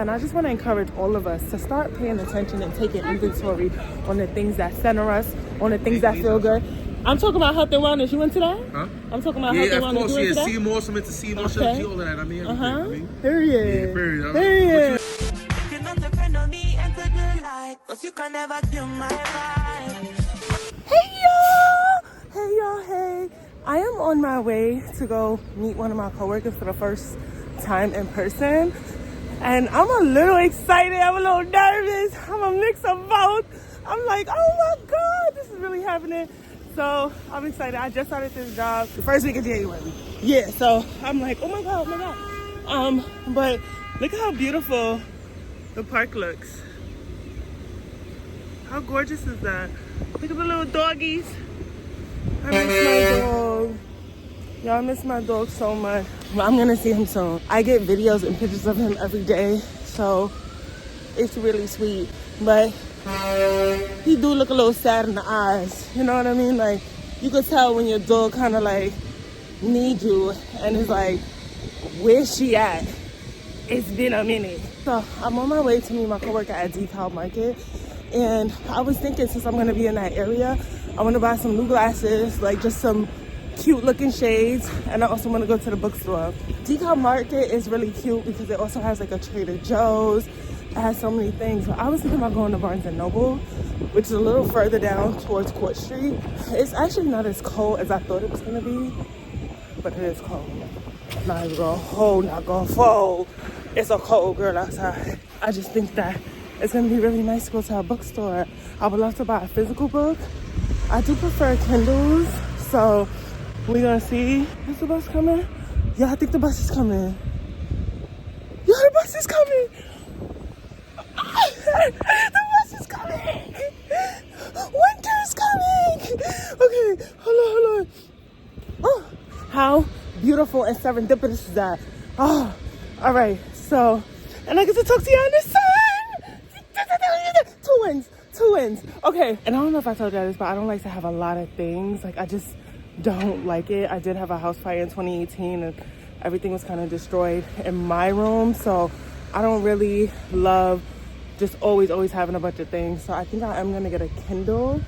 And I just want to encourage all of us to start paying attention and taking inventory on the things that center us, on the things that feel good. I'm talking about health and wellness. You into that? Huh? I'm talking about health and wellness. Yeah, of course, yeah. See more, some into see more, okay. All of that. I mean, everything. Period. Yeah, period. Period. You're not depend on me and to the light, 'cause you can never kill my vibe. Hey y'all! Hey y'all, hey. I am on my way to go meet one of my coworkers for the first time in person. And I'm a little excited, I'm a little nervous, I'm a mix of both. I'm like, oh my God, this is really happening. So I'm excited. I just started this job the first week of January. Yeah, so I'm like, oh my God, oh my God. But look how beautiful the park looks. How gorgeous is that? Look at the little doggies. I miss my dog. Y'all, I miss my dog so much. But I'm gonna see him soon. I get videos and pictures of him every day, so it's really sweet. But he do look a little sad in the eyes. You know what I mean? Like, you could tell when your dog kind of like needs you and is like, where's she at? It's been a minute. So I'm on my way to meet my coworker at Dekalb Market. And I was thinking, since I'm gonna be in that area, I wanna buy some new glasses, like just some cute looking shades, and I also want to go to the bookstore. Dekalb Market is really cute because it also has like a Trader Joe's. It has so many things. So I was thinking about going to Barnes & Noble, which is a little further down towards Court Street. It's actually not as cold as I thought it was going to be, but it is cold. Not even going to hold, not going to fold. It's a cold girl outside. I just think that it's going to be really nice to go to a bookstore. I would love to buy a physical book. I do prefer Kindles, so we're gonna see. Is the bus coming? Yeah, I think the bus is coming. Yeah, the bus is coming. The bus is coming. Winter's coming. Okay, hold on. Oh, how beautiful and serendipitous is that? Oh, all right. So, and I get to talk to you on the sun. Two wins. Okay, and I don't know if I told you this, but I don't like to have a lot of things. Like, I just don't like it. I did have a house fire in 2018 and everything was kind of destroyed in my room, so I don't really love just always having a bunch of things. So I think I am gonna get a Kindle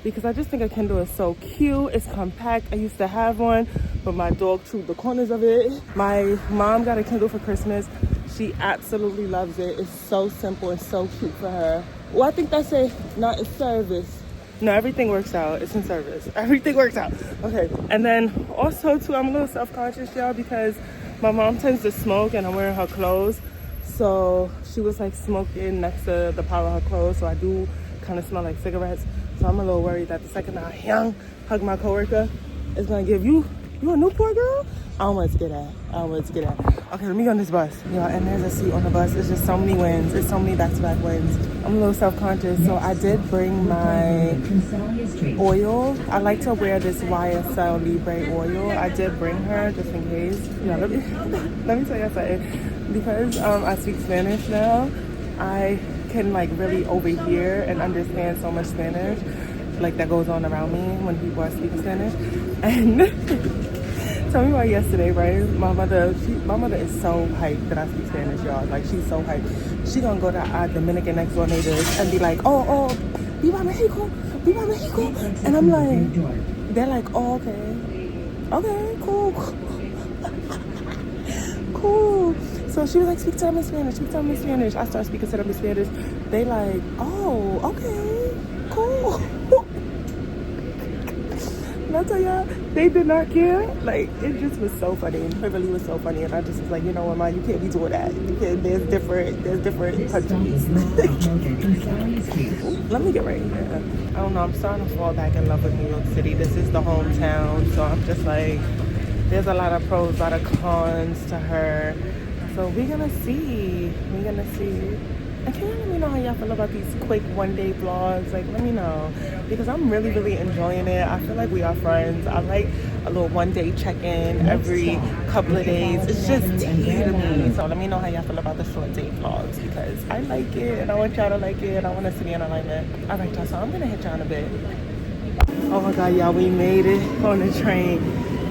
because I just think a Kindle is so cute. It's compact. I used to have one, but my dog chewed the corners of it. My mom got a Kindle for Christmas. She absolutely loves it. It's so simple and so cute for her. Well, I think that's not a service. No, everything works out. It's in service. Everything works out. Okay. And then also too, I'm a little self-conscious, y'all, because my mom tends to smoke and I'm wearing her clothes. So she was like smoking next to the pile of her clothes. So I do kind of smell like cigarettes. So I'm a little worried that the second I hug my coworker, it's gonna give you a Newport girl? I don't want to get that. Okay, let me go on this bus. Y'all, and there's a seat on the bus. It's just so many wins. It's so many back-to-back wins. I'm a little self-conscious, so I did bring my oil. I like to wear this YSL Libre oil. I did bring her just in case. Yeah, let me tell you something. Because I speak Spanish now, I can like really overhear and understand so much Spanish like that goes on around me when people are speaking Spanish. And tell me why yesterday, right? My mother is so hyped that I speak Spanish, y'all. Like, she's so hyped. She gonna go to our Dominican next door neighbors and be like, oh, Viva Mexico. And I'm like, they're like, oh, okay, cool. So she was like, speak to them in Spanish. I start speaking to them in Spanish. They like, oh, okay, cool. And I tell y'all, they did not care. Like, it just was so funny. It really was so funny. And I just was like, you know what, Ma, you can't be doing that. There's different countries. Let me get right here. I don't know, I'm starting to fall back in love with New York City. This is the hometown, so I'm just like, there's a lot of pros, a lot of cons to her. So we're gonna see. And can you let me know how y'all feel about these quick one-day vlogs? Like, let me know. Because I'm really, really enjoying it. I feel like we are friends. I like a little one-day check-in every couple of days. It's just tea to me. So let me know how y'all feel about the short-day vlogs. Because I like it, and I want y'all to like it, and I want us to be in alignment. All right, y'all, so I'm going to hit y'all in a bit. Oh, my God, y'all, we made it on the train.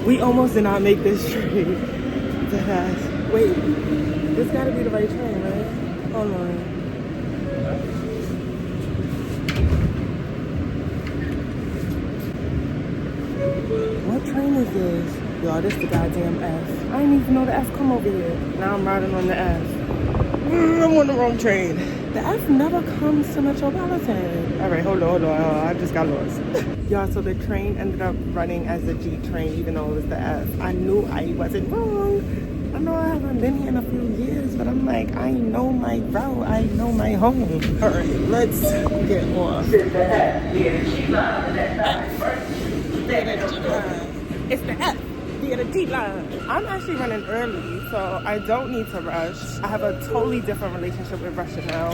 We almost did not make this train. Wait, this got to be the right train, right? Hold on. What train is this? Y'all, this the goddamn F. I didn't even know the F come over here. Now I'm riding on the F. I'm on the wrong train. The F never comes to Metropolitan. All right, hold on. I just got lost. Y'all, so the train ended up running as the G train, even though it was the F. I knew I wasn't wrong. I know I haven't been here in a few years, but I'm like, I know my route. I know my home. All right, let's get off. It's the F. It's the F. The G line. I'm actually running early, so I don't need to rush. I have a totally different relationship with rushing now.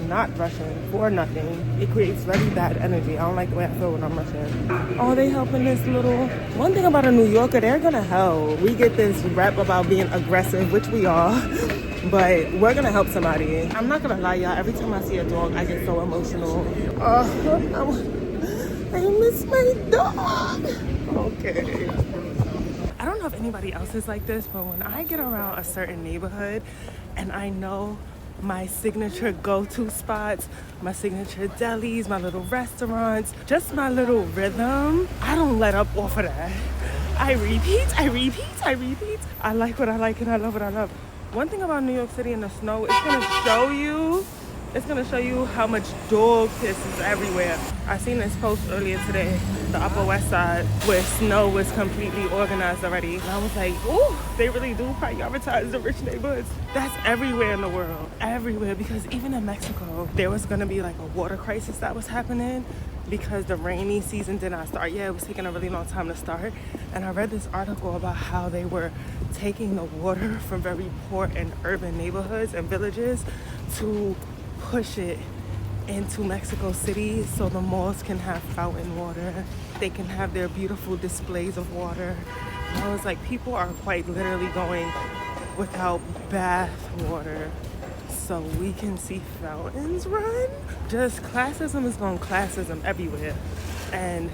Not rushing for nothing. It creates very bad energy. I don't like the way I feel when I'm rushing. Oh, they helping this little... One thing about a New Yorker, they're gonna help. We get this rep about being aggressive, which we are, but we're gonna help somebody. I'm not gonna lie, y'all. Every time I see a dog, I get so emotional. I miss my dog. Okay. I don't know if anybody else is like this, but when I get around a certain neighborhood and I know my signature go-to spots, my signature delis, my little restaurants, just my little rhythm, I don't let up off of that. I repeat. I like what I like and I love what I love. One thing about New York City in the snow, it's gonna show you how much dog piss is everywhere. I seen this post earlier today, the Upper West Side, where snow was completely organized already. And I was like, ooh, they really do prioritize the rich neighborhoods. That's everywhere in the world, everywhere. Because even in Mexico, there was gonna be like a water crisis that was happening because the rainy season did not start yet. It was taking a really long time to start. And I read this article about how they were taking the water from very poor and urban neighborhoods and villages to push it into Mexico City so the malls can have fountain water. They can have their beautiful displays of water. And I was like, people are quite literally going without bath water so we can see fountains run. Just classism is going classism everywhere. And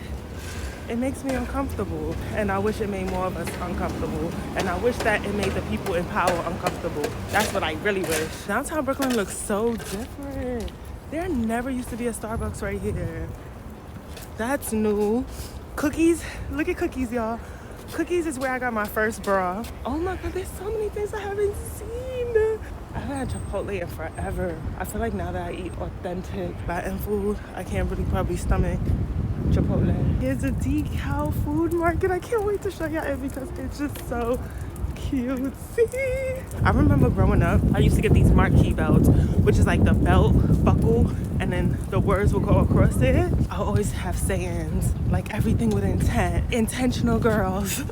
it makes me uncomfortable. And I wish it made more of us uncomfortable. And I wish that it made the people in power uncomfortable. That's what I really wish. Downtown Brooklyn looks so different. There never used to be a Starbucks right here. That's new. Cookies, look at Cookies, y'all. Cookies is where I got my first bra. Oh my God, there's so many things I haven't seen. I haven't had Chipotle in forever. I feel like now that I eat authentic Latin food, I can't really probably stomach Chipotle. Here's a dekalb food market. I can't wait to show y'all it because it's just so cutesy. I remember growing up, I used to get these marquee belts, which is like the belt buckle and then the words will go across it. I always have sayings like everything with intent, intentional girls.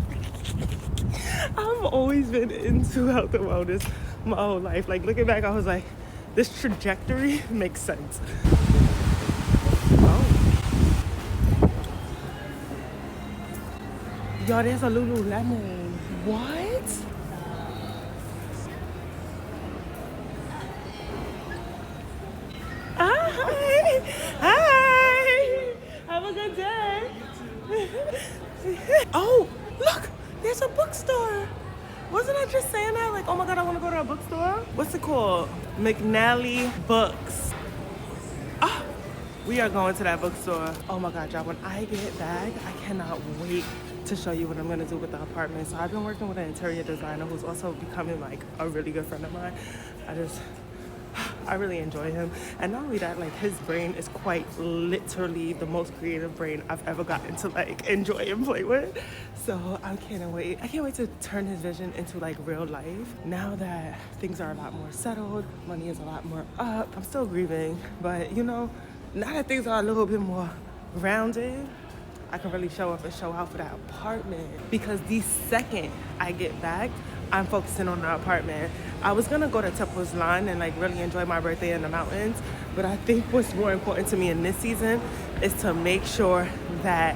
I've always been into health and wellness my whole life. Like looking back, I was like, this trajectory makes sense. Y'all, there's a Lululemon. What? Hi. Hi. Have a good day. Oh, look. There's a bookstore. Wasn't I just saying that? Like, oh my God, I want to go to a bookstore. What's it called? McNally Books. Ah, we are going to that bookstore. Oh my God, y'all, when I get back, I cannot wait to show you what I'm gonna do with the apartment. So I've been working with an interior designer who's also becoming like a really good friend of mine. I really enjoy him. And not only that, like his brain is quite literally the most creative brain I've ever gotten to like enjoy and play with. So I can't wait. I can't wait to turn his vision into like real life. Now that things are a lot more settled, money is a lot more up. I'm still grieving, but you know, now that things are a little bit more rounded, I can really show up and show out for that apartment. Because the second I get back, I'm focusing on the apartment. I was gonna go to Tupper's Lawn and like really enjoy my birthday in the mountains, but I think what's more important to me in this season is to make sure that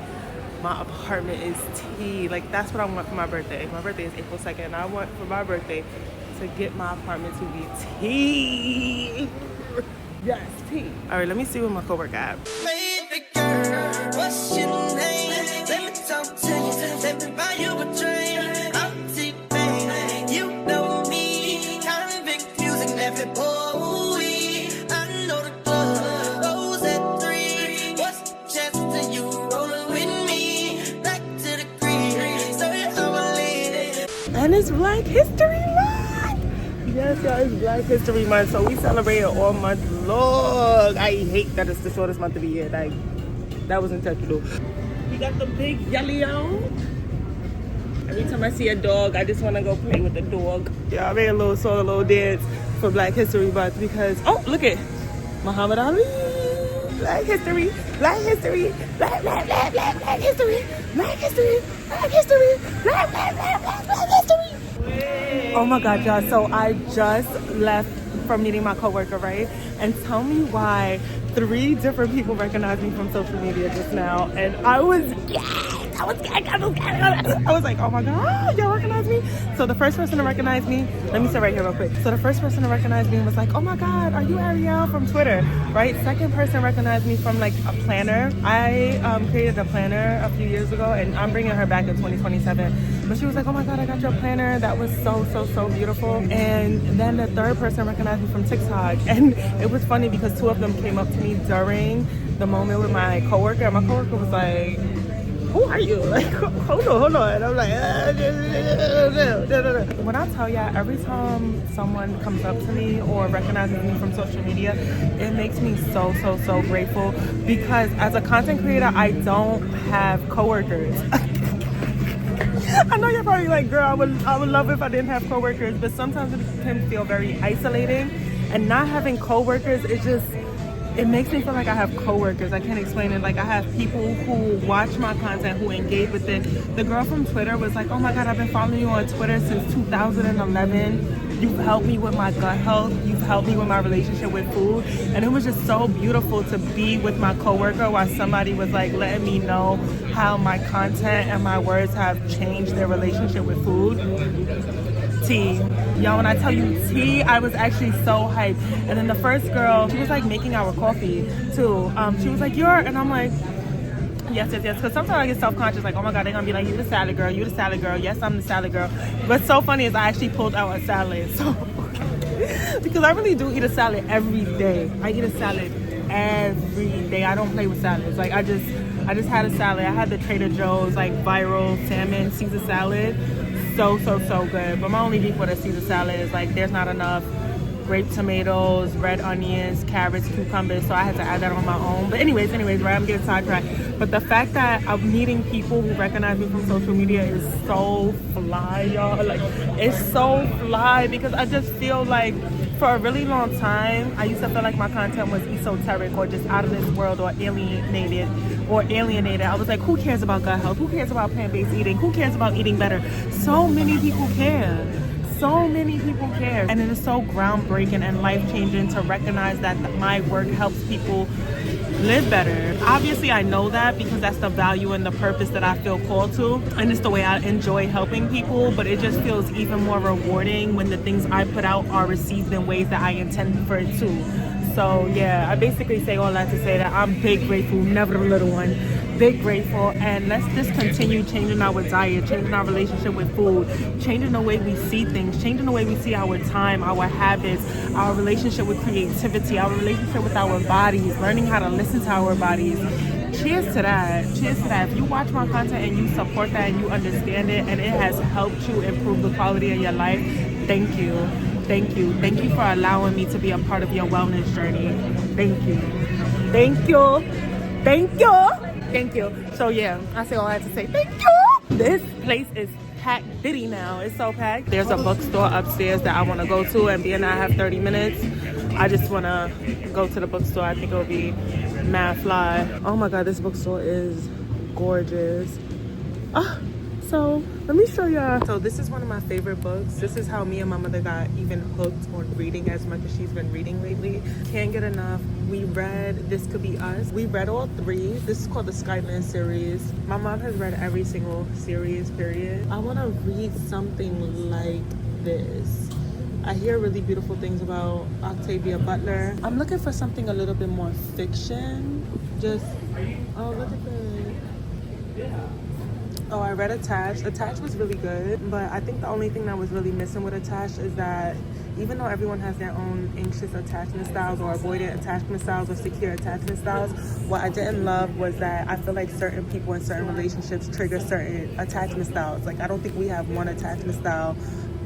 my apartment is tea. Like that's what I want for my birthday. My birthday is April 2nd. I want for my birthday to get my apartment to be tea. Yes, tea. All right, let me see what my coworker got. Baby girl, what's your name? Let me talk to you. Let me buy you a drink. I'm T-Pain. You know me. Convict music, every boy. Black History Month. Yes, y'all, it's Black History Month, so we celebrate it all month long. I hate that it's the shortest month of the year. Like, that was intentional. We got the big yellow. Every time I see a dog, I just want to go play with the dog. Yeah, I made a little dance for Black History Month because, oh, look at Muhammad Ali. Black history, Black history, Black history, Black history, Black history, Black history. Oh my God, y'all. So I just left from meeting my coworker, right? And tell me why 3 different people recognized me from social media just now. And I was like, oh my God, y'all recognize me? So the first person to recognize me, let me sit right here real quick. So the first person to recognize me was like, oh my God, are you Ariel from Twitter, right? Second person recognized me from like a planner. I created a planner a few years ago and I'm bringing her back in 2027. But she was like, oh my God, I got your planner. That was so beautiful. And then the third person recognized me from TikTok. And it was funny because 2 of them came up to me during the moment with my coworker. And my coworker was like, who are you? Like, hold on. And I'm like, when I tell y'all, every time someone comes up to me or recognizes me from social media, it makes me so grateful because as a content creator, I don't have coworkers. I know you're probably like, girl, I would love if I didn't have coworkers, but sometimes it can feel very isolating. And not having coworkers, it makes me feel like I have coworkers. I can't explain it. Like I have people who watch my content, who engage with it. The girl from Twitter was like, oh my God, I've been following you on Twitter since 2011. You've helped me with my gut health. You've helped me with my relationship with food. And it was just so beautiful to be with my coworker while somebody was like letting me know how my content and my words have changed their relationship with food. Tea. Y'all, when I tell you tea, I was actually so hyped. And then the first girl, she was like making our coffee too. She was like, and I'm like, yes. Because sometimes I get self-conscious, like, oh my God, they're gonna be like, you the salad girl. Yes, I'm the salad girl. What's so funny is I actually pulled out a salad. So because I really do eat a salad every day. I eat a salad every day. I don't play with salads. Like I just had a salad. I had the Trader Joe's like viral salmon Caesar salad. So good. But my only beef with a Caesar salad is like there's not enough grape tomatoes, red onions, carrots, cucumbers, so I had to add that on my own. But anyways, right, I'm getting sidetracked. But the fact that I'm meeting people who recognize me from social media is so fly, y'all. Like, it's so fly because I just feel like for a really long time, I used to feel like my content was esoteric or just out of this world or alienated. I was like, who cares about gut health? Who cares about plant-based eating? Who cares about eating better? So many people care. And it is so groundbreaking and life-changing to recognize that my work helps people live better. Obviously, I know that because that's the value and the purpose that I feel called to. And it's the way I enjoy helping people. But it just feels even more rewarding when the things I put out are received in ways that I intend for it to. So yeah, I basically say all that to say that I'm big grateful, never the little one. Big grateful, and let's just continue changing our diet, changing our relationship with food, changing the way we see things, changing the way we see our time, our habits, our relationship with creativity, our relationship with our bodies, learning how to listen to our bodies. Cheers to that. If you watch my content and you support that and you understand it and it has helped you improve the quality of your life, thank you for allowing me to be a part of your wellness journey. Thank you. So yeah, I say all I had to say. Thank you. This place is packed diddy now. It's so packed. There's a bookstore upstairs that I want to go to, and being that I have 30 minutes, I just want to go to the bookstore. I think it'll be mad fly. Oh my God, this bookstore is gorgeous. So let me show y'all. So this is one of my favorite books. This is how me and my mother got even hooked on reading as much as she's been reading lately. Can't get enough. We read This Could Be Us. We read all 3. This is called the Skyland series. My mom has read every single series, period. I want to read something like this. I hear really beautiful things about Octavia Butler. I'm looking for something a little bit more fiction. Oh, look at this. Oh, I read Attached. Attached was really good, but I think the only thing that was really missing with Attached is that even though everyone has their own anxious attachment styles or avoidant attachment styles or secure attachment styles, what I didn't love was that I feel like certain people in certain relationships trigger certain attachment styles. Like, I don't think we have one attachment style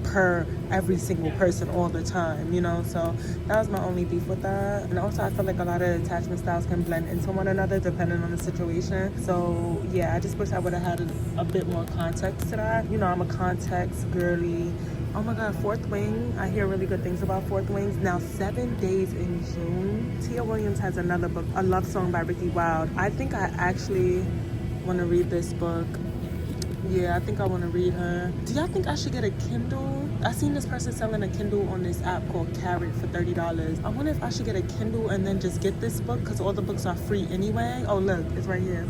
per every single person all the time, you know? So that was my only beef with that. And also I feel like a lot of attachment styles can blend into one another depending on the situation. So yeah, I just wish I would have had a bit more context to that. You know, I'm a context girly. Oh my God, Fourth Wing. I hear really good things about Fourth Wings. Now, 7 Days in June. Tia Williams has another book, A Love Song by Ricky Wilde. I think I actually want to read this book. Yeah, I think I want to read her. Do y'all think I should get a Kindle? I seen this person selling a Kindle on this app called Carrot for $30. I wonder if I should get a Kindle and then just get this book because all the books are free anyway. Oh, look, it's right here.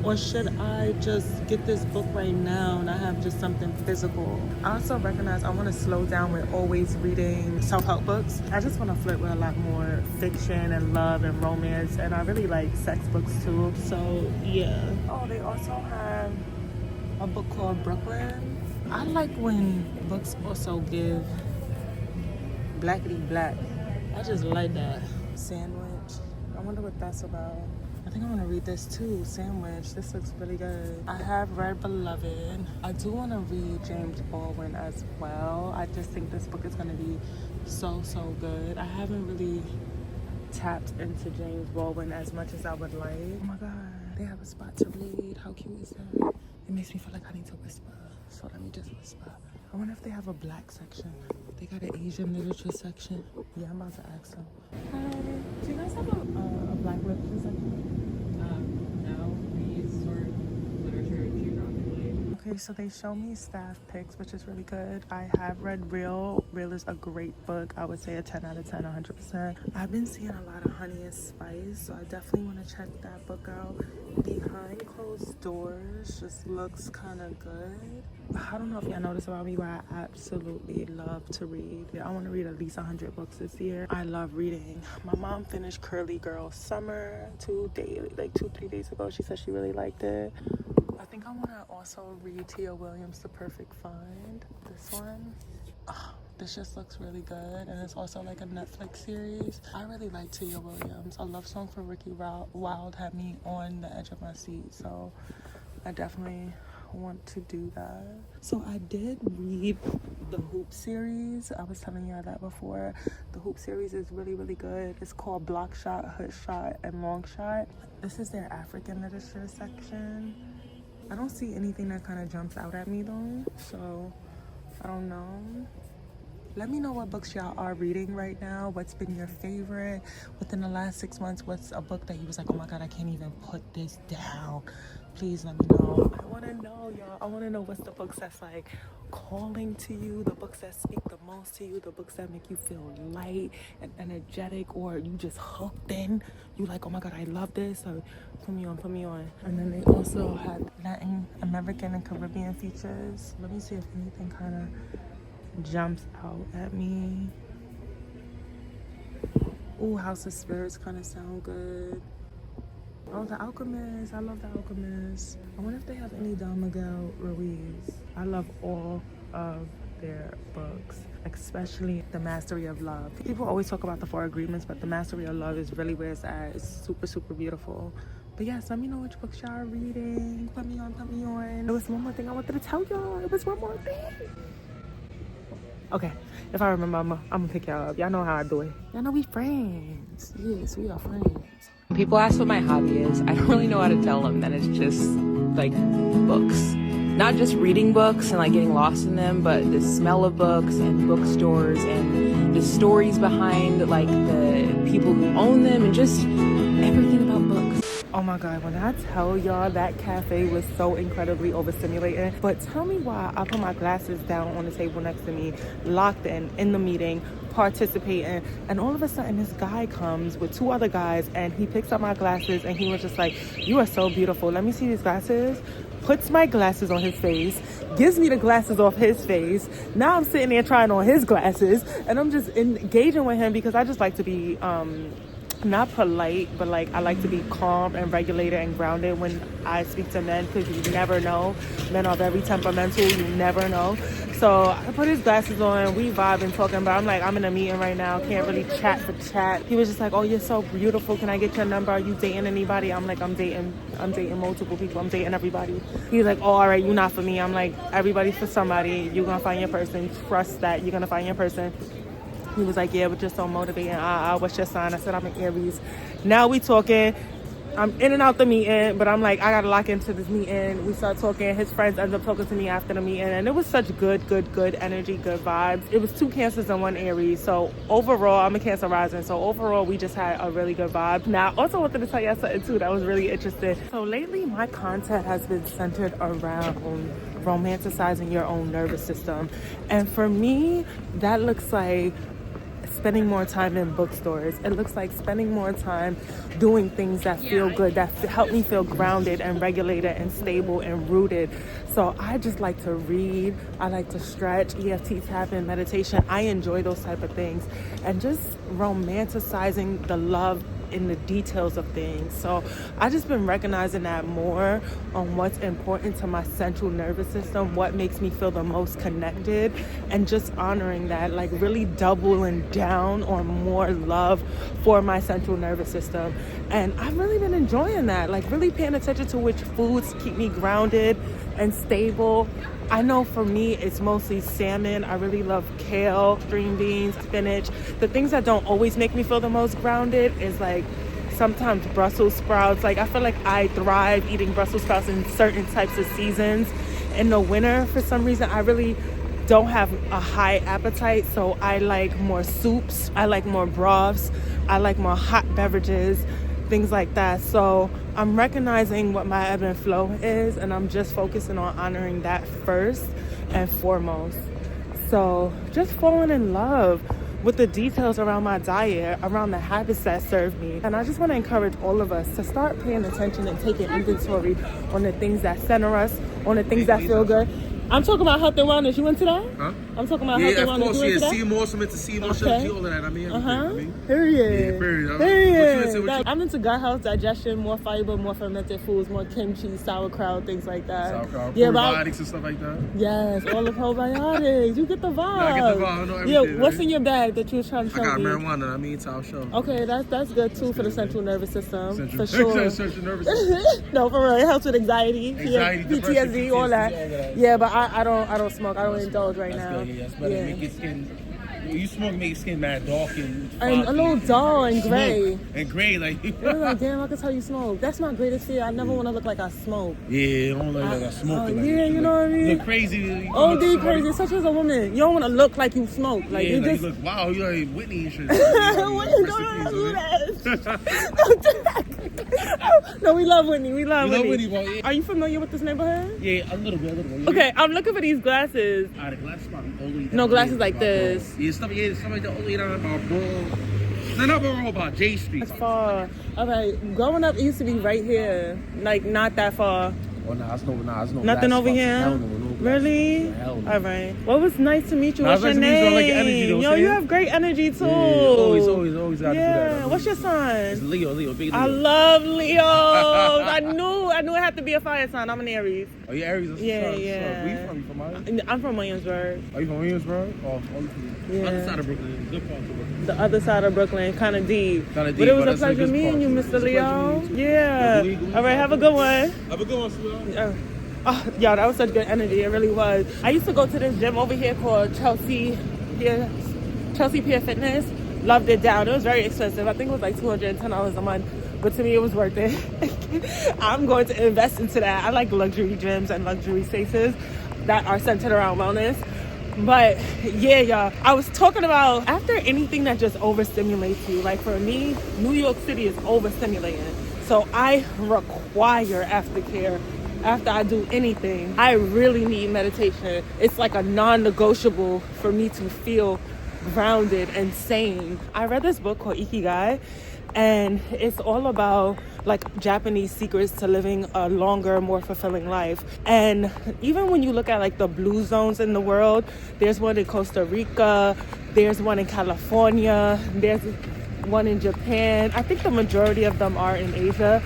Or should I just get this book right now and I have just something physical? I also recognize I want to slow down with always reading self-help books. I just want to flirt with a lot more fiction and love and romance, and I really like sex books too. So yeah. Oh, they also have a book called Brooklyn. I like when books also give blackity black. I just like that. Sandwich. I wonder what that's about. I think I want to read this too, Sandwich. This looks really good. I have read Beloved. I do want to read James Baldwin as well. I just think this book is going to be so good. I haven't really tapped into James Baldwin as much as I would like. Oh my God, they have a spot to read. How cute is that? It makes me feel like I need to whisper. So let me just whisper. I wonder if they have a black section. They got an Asian literature section. Yeah, I'm about to ask them. Hi, do you guys have a black literature section? No, we sort literature geographically. Okay, so they show me staff picks, which is really good. I have read Real. Real is a great book. I would say a 10 out of 10, 100%. I've been seeing a lot of Honey and Spice, so I definitely want to check that book out. Behind Closed Doors just looks kind of good. I don't know if y'all noticed about me, but I absolutely love to read. I want to read at least 100 books this year. I love reading. My mom finished Curly Girl Summer 2-3 days ago. She said she really liked it. I think I want to also read Tia Williams' The Perfect Find. This one. Oh, this just looks really good, and it's also like a Netflix series. I really like Tia Williams. A Love Song for Ricky Wilde had me on the edge of my seat, so I definitely want to do that. So I did read the Hoop series. I was telling y'all that before. The Hoop series is really good. It's called Block Shot, Hood Shot, and Long Shot. This is their African literature section. I don't see anything that kind of jumps out at me though, so I don't know. Let me know what books y'all are reading right now. What's been your favorite within the last 6 months? What's a book that you was like, oh my God, I can't even put this down? Please let me know. I want to know, y'all. I want to know what's the books that's like calling to you, the books that speak the most to you, the books that make you feel light and energetic, or you just hooked in. You like, oh my God, I love this. So put me on. And then they also had Latin, American, and Caribbean features. Let me see if anything kind of jumps out at me. Ooh, House of Spirits kind of sound good. Oh, The Alchemist. I love The Alchemist. I wonder if they have any Don Miguel Ruiz. I love all of their books, especially The Mastery of Love. People always talk about the 4 Agreements, but The Mastery of Love is really where it's at. It's super beautiful. But yes, let me know which books y'all are reading. Put me on. There was one more thing I wanted to tell y'all. It was one more thing. Okay, if I remember, I'm gonna pick y'all up. Y'all know how I do it. Y'all know we friends. Yes, we are friends. When people ask what my hobby is, I don't really know how to tell them that it's just like books. Not just reading books and like getting lost in them, but the smell of books and bookstores and the stories behind like the people who own them and just everything about books. Oh my God, when I tell y'all that cafe was so incredibly overstimulating, but tell me why I put my glasses down on the table next to me, locked in the meeting, participating, and all of a sudden this guy comes with 2 other guys and he picks up my glasses and he was just like, you are so beautiful, let me see these glasses. Puts my glasses on his face, gives me the glasses off his face. Now I'm sitting there trying on his glasses and I'm just engaging with him because I just like to be not polite, but like I like to be calm and regulated and grounded when I speak to men, because you never know. Men are very temperamental, you never know. So I put his glasses on, we vibe and talking, but I'm like, I'm in a meeting right now, can't really chat for chat. He was just like, oh, you're so beautiful, can I get your number? Are you dating anybody? I'm like, I'm dating multiple people, I'm dating everybody. He's like, oh, all right, you're not for me. I'm like, everybody's for somebody, you're gonna find your person, trust that you're gonna find your person. He was like, yeah, but you're so motivating. What's your sign? I said, I'm an Aries. Now we talking. I'm in and out the meeting, but I'm like, I gotta lock into this meeting. We start talking. His friends end up talking to me after the meeting, and it was such good energy, good vibes. It was 2 Cancers and 1 Aries. So overall, I'm a Cancer rising. So overall, we just had a really good vibe. Now, I also wanted to tell you something too that was really interesting. So lately, my content has been centered around romanticizing your own nervous system, and for me, that looks like spending more time in bookstores. It looks like spending more time doing things that feel good, that help me feel grounded and regulated and stable and rooted. So I just like to read. I like to stretch, EFT tapping, meditation. I enjoy those type of things, and just romanticizing the love in the details of things. So I just been recognizing that more on what's important to my central nervous system, what makes me feel the most connected, and just honoring that, like really doubling down on more love for my central nervous system. And I've really been enjoying that, like really paying attention to which foods keep me grounded and stable. I know for me, it's mostly salmon. I really love kale, green beans, spinach. The things that don't always make me feel the most grounded is like sometimes Brussels sprouts. Like I feel like I thrive eating Brussels sprouts in certain types of seasons. In the winter, for some reason, I really don't have a high appetite. So I like more soups. I like more broths. I like more hot beverages, things like that. So I'm recognizing what my ebb and flow is, and I'm just focusing on honoring that first and foremost. So just falling in love with the details around my diet, around the habits that serve me. And I just want to encourage all of us to start paying attention and taking inventory on the things that center us, on the things that feel good. I'm talking about health and wellness. You into that? Huh? I'm talking about health and wellness. Of course, you into that? see more, some into see more, Okay. all of that. I mean, Period. Yeah, period. Period. I'm into gut health, digestion, more fiber, more fermented foods, more kimchi, sauerkraut, things like that. Sauerkraut, yeah, probiotics and stuff like that. Yes, all the probiotics. You get the vibe. No, I get the vibe. I know everything. Yeah, what's in your bag that you was trying to show I got me? marijuana. I mean, it's our show. Okay, that's good too for the central nervous system. For Central sure. nervous system. No, for real, it helps with anxiety, depression, PTSD, all that. Yeah, but I don't smoke. I don't indulge right now. That's better. Make your skin. You smoke, make your skin mad dark and a little dull and gray. And gray, like. They're like, damn, I can tell you smoke. That's my greatest fear. I never want to look like I smoke. Yeah, I don't look like I smoke. Yeah, you know what I mean? Look crazy. OD crazy, such as a woman. You don't want to look like you smoke. Like yeah, you like just. you look, wow, you like Whitney and shit. Don't do that. No, we love Whitney. We love Whitney. Yeah. Are you familiar with this neighborhood? Yeah, a little bit. Okay, I'm looking for these glasses. The glasses probably only. No, glasses like this. Yeah, stuff like that only down about bro. They're not about J Street. That's far. Alright, growing up, it used to be right here. Like, not that far. Oh, nah, it's no Nothing over here? Hell no, Really? Hell no. Alright. Well, it was nice to meet you. Nah, What's your nice to meet you. I like your name? energy, you know what Yo, I'm you saying? have great energy too. Yeah, always gotta do that. What's your It's sign? Leo, big Leo. I love Leos. I knew it had to be a fire sign. I'm an Aries. Oh, you Aries? Yeah. Where you from? You from Miami? I'm from Williamsburg. Are you from Williamsburg? Oh, Yeah. other side of Brooklyn. Good part of Brooklyn. The other side of Brooklyn, kind of deep. Kinda deep, But it was but a that's the pleasure good meeting part. you, Mr. It's a pleasure Leo. meeting you. Yeah. Yeah, All right, have a good one. Have a good one, sweetheart. Oh, y'all, that was such good energy. It really was. I used to go to this gym over here called Chelsea Pier Fitness. Loved it down. It was very expensive. I think it was like $210 a month. But to me, it was worth it. I'm going to invest into that. I like luxury gyms and luxury spaces that are centered around wellness. But yeah, y'all, I was talking about after anything that just overstimulates you, like for me, New York City is overstimulating. So I require aftercare. After I do anything, I really need meditation. It's like a non-negotiable for me to feel grounded and sane. I read this book called Ikigai, and it's all about like Japanese secrets to living a longer, more fulfilling life. And even when you look at like the blue zones in the world, there's one in Costa Rica, there's one in California, there's one in Japan. I think the majority of them are in Asia,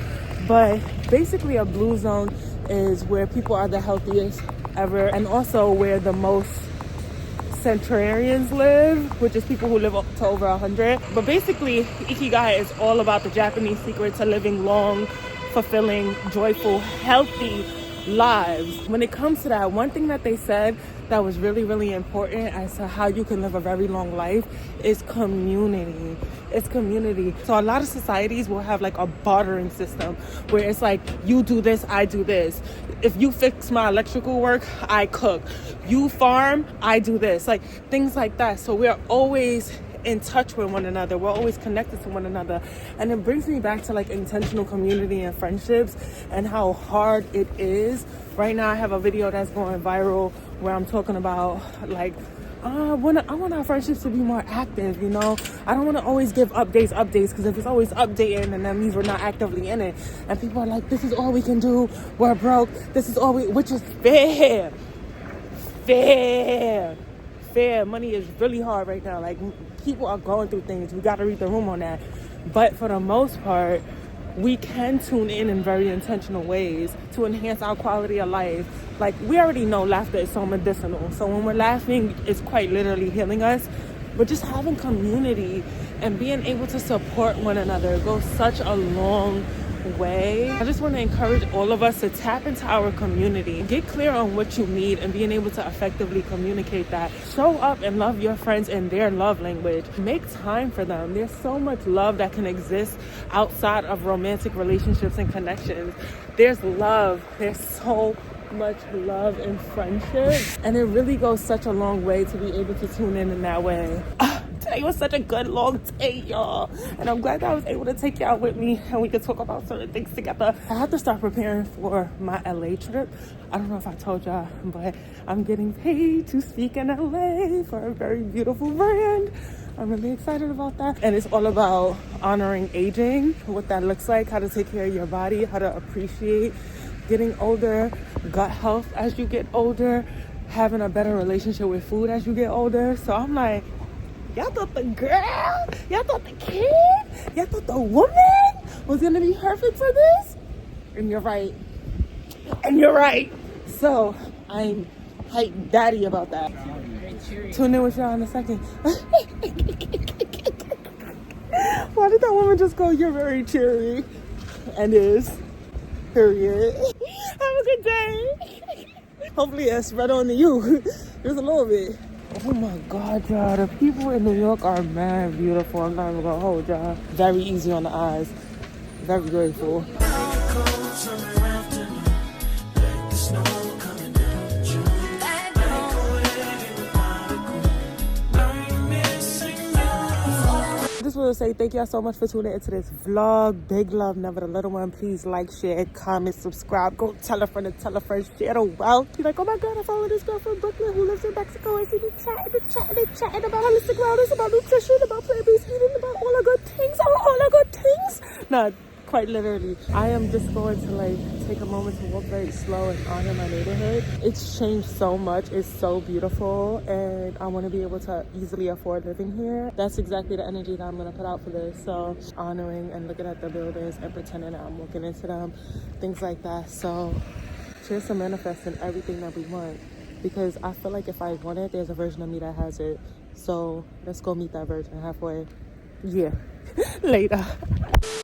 but basically a blue zone is where people are the healthiest ever, and also where the most centenarians live, which is people who live up to over 100. But basically, ikigai is all about the Japanese secret to living long, fulfilling, joyful, healthy lives. When it comes to that, one thing that they said that was really, really important as to how you can live a very long life is community. It's community. So a lot of societies will have like a bartering system where it's like, you do this, I do this. If you fix my electrical work, I cook. You farm, I do this. Like things like that. So we're always in touch with one another. We're always connected to one another. And it brings me back to like intentional community and friendships and how hard it is. Right now I have a video that's going viral where I'm talking about like, I want our friendships to be more active, you know? I don't want to always give updates, because if it's always updating, and that means we're not actively in it. And people are like, this is all we can do. We're broke. This is all which is fair. Money is really hard right now. Like, people are going through things. We got to read the room on that. But for the most part, we can tune in very intentional ways to enhance our quality of life. Like, we already know laughter is so medicinal. So when we're laughing, it's quite literally healing us. But just having community and being able to support one another goes such a long way. I just want to encourage all of us to tap into our community. Get clear on what you need and being able to effectively communicate that. Show up and love your friends in their love language. Make time for them. There's so much love that can exist outside of romantic relationships and connections. There's love. There's so much love and friendship, and it really goes such a long way to be able to tune in that way. Today was such a good long day, y'all, and I'm glad that I was able to take y'all with me and we could talk about certain things together. I have to start preparing for my LA trip. I don't know if I told y'all, but I'm getting paid to speak in LA for a very beautiful brand. I'm really excited about that. And it's all about honoring aging, what that looks like, how to take care of your body, how to appreciate getting older, gut health as you get older, having a better relationship with food as you get older. So I'm like, y'all thought the girl, y'all thought the kid, y'all thought the woman was gonna be perfect for this? And you're right. And you're right. So I'm hype daddy about that. Tune in with y'all in a second. Why did that woman just go, you're very cheery? And is. Period. Have a good day. Hopefully it's right on to you. Just a little bit. Oh my God, y'all. The people in New York are mad beautiful. I'm not even gonna hold y'all. Very easy on the eyes. Very grateful. I just want to say thank y'all so much for tuning into this vlog. Big love, never the little one. Please like, share, comment, subscribe. Go tell a friend, share the wealth. Be like, oh my God, I follow this girl from Brooklyn who lives in Mexico, and she be chatting about holistic wellness, about nutrition, about plant-based eating, about all the good things, all the good things. Nah, quite literally. I am just going to like take a moment to walk very slow and honor my neighborhood. It's changed so much. It's so beautiful, and I want to be able to easily afford living here. That's exactly the energy that I'm going to put out for this. So honoring and looking at the buildings and pretending that I'm walking into them, things like that. So cheers to manifesting everything that we want, because I feel like if I want it, there's a version of me that has it. So let's go meet that version halfway. Yeah. Later.